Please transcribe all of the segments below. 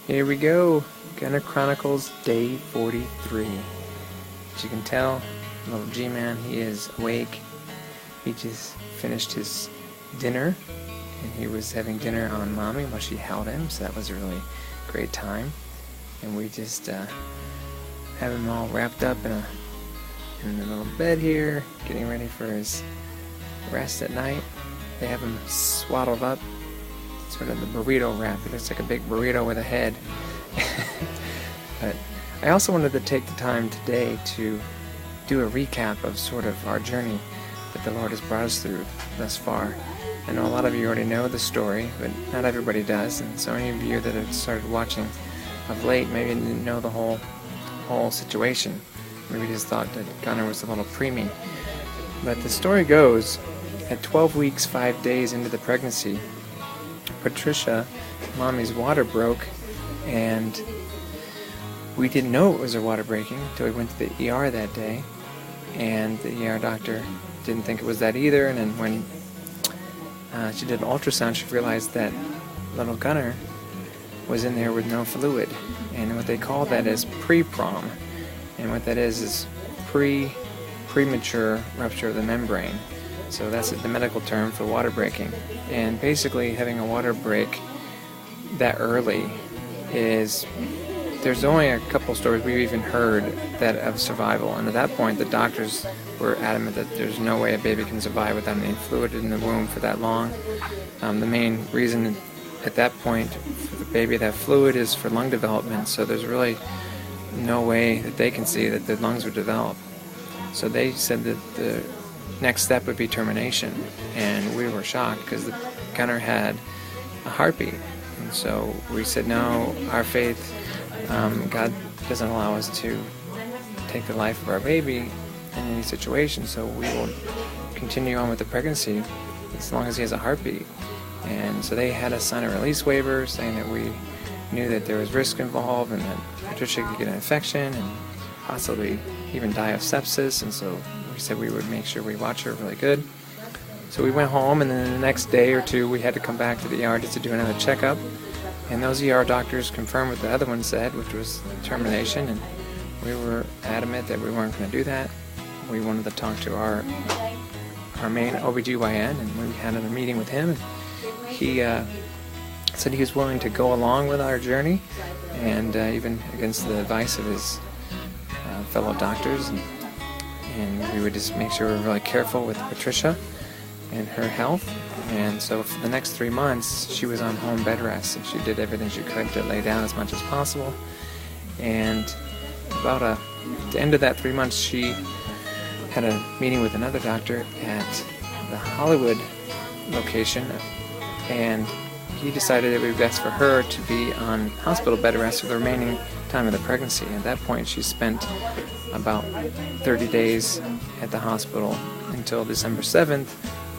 Here we go. Gunnar Chronicles Day 43. As you can tell, little G-Man, he is awake. He just finished his dinner, and he was having dinner on Mommy while she held him, so that was a really great time. And we just have him all wrapped up in the little bed here, getting ready for his rest at night. They have him swaddled up, sort of the burrito wrap. It looks like a big burrito with a head. But I also wanted to take the time today to do a recap of sort of our journey that the Lord has brought us through thus far. I know a lot of you already know the story, but not everybody does, and so any of you that have started watching of late maybe didn't know the whole situation. Maybe just thought that Gunnar was a little preemie. But the story goes, at 12 weeks, 5 days into the pregnancy, Patricia, Mommy's water broke, and we didn't know it was her water breaking until we went to the ER that day, and the ER doctor didn't think it was that either, and then when she did an ultrasound, she realized that little Gunnar was in there with no fluid, and what they call that is pre-prom, and what that is premature rupture of the membrane. So that's the medical term for water breaking. And basically having a water break that early is, there's only a couple stories we've even heard that of survival, and at that point the doctors were adamant that there's no way a baby can survive without any fluid in the womb for that long. The main reason at that point for the baby to have fluid is for lung development, so there's really no way that they can see that the lungs would develop. So they said that the next step would be termination, and we were shocked because Gunnar had a heartbeat, and so we said no, our faith, God doesn't allow us to take the life of our baby in any situation, so we will continue on with the pregnancy as long as he has a heartbeat. And so they had us sign a release waiver saying that we knew that there was risk involved and that Patricia could get an infection and possibly even die of sepsis, and so we said we would make sure we watch her really good. So we went home, and then the next day or two we had to come back to the ER just to do another checkup, and those ER doctors confirmed what the other one said, which was termination, and we were adamant that we weren't going to do that. We wanted to talk to our main OBGYN, and we had a meeting with him, and he said he was willing to go along with our journey, and even against the advice of his fellow doctors, and we would just make sure we were really careful with Patricia and her health. And so for the next 3 months she was on home bed rest, and she did everything she could to lay down as much as possible. And about the end of that 3 months, she had a meeting with another doctor at the Hollywood location, and he decided it would be best for her to be on hospital bed rest for the remaining time of the pregnancy. At that point she spent about 30 days at the hospital until December 7th,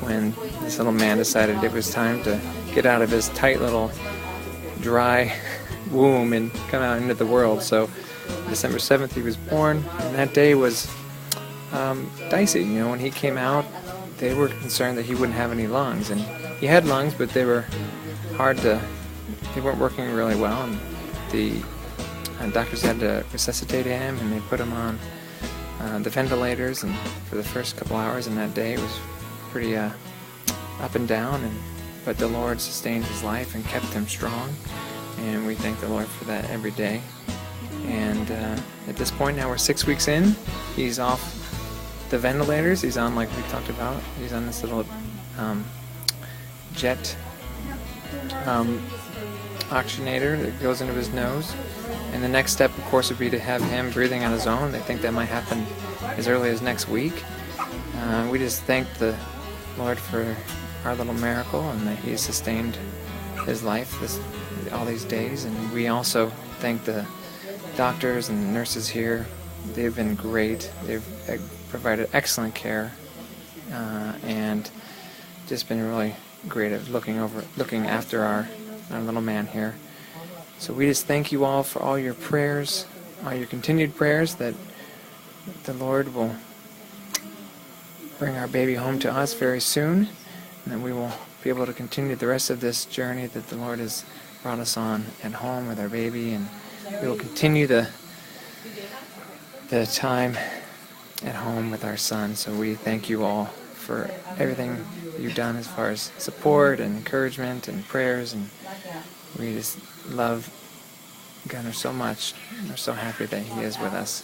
when this little man decided it was time to get out of his tight little dry womb and come out into the world. So December 7th he was born, and that day was dicey. You know, when he came out, they were concerned that he wouldn't have any lungs, and he had lungs, but they were they weren't working really well, and the doctors had to resuscitate him, and they put him on the ventilators, and for the first couple hours in that day it was pretty up and down, but the Lord sustained his life and kept him strong, and we thank the Lord for that every day. And at this point now we're 6 weeks in. He's off the ventilators. He's on, like we talked about, he's on this little jet oxygenator that goes into his nose, and the next step of course would be to have him breathing on his own. They think that might happen as early as next week. We just thank the Lord for our little miracle, and that he sustained his life all these days. And we also thank the doctors and nurses here. They've been great. They've provided excellent care, and just been really great at looking after our little man here. So we just thank you all for all your prayers, all your continued prayers, that the Lord will bring our baby home to us very soon, and that we will be able to continue the rest of this journey that the Lord has brought us on at home with our baby, and we will continue the time at home with our son. So we thank you all for everything you've done as far as support and encouragement and prayers, and we just love Gunnar so much. We're so happy that he is with us,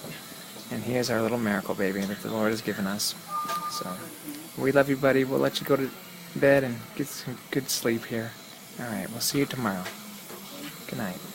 and he is our little miracle baby that the Lord has given us. So we love you, buddy. We'll let you go to bed and get some good sleep here. All right, we'll see you tomorrow. Good night.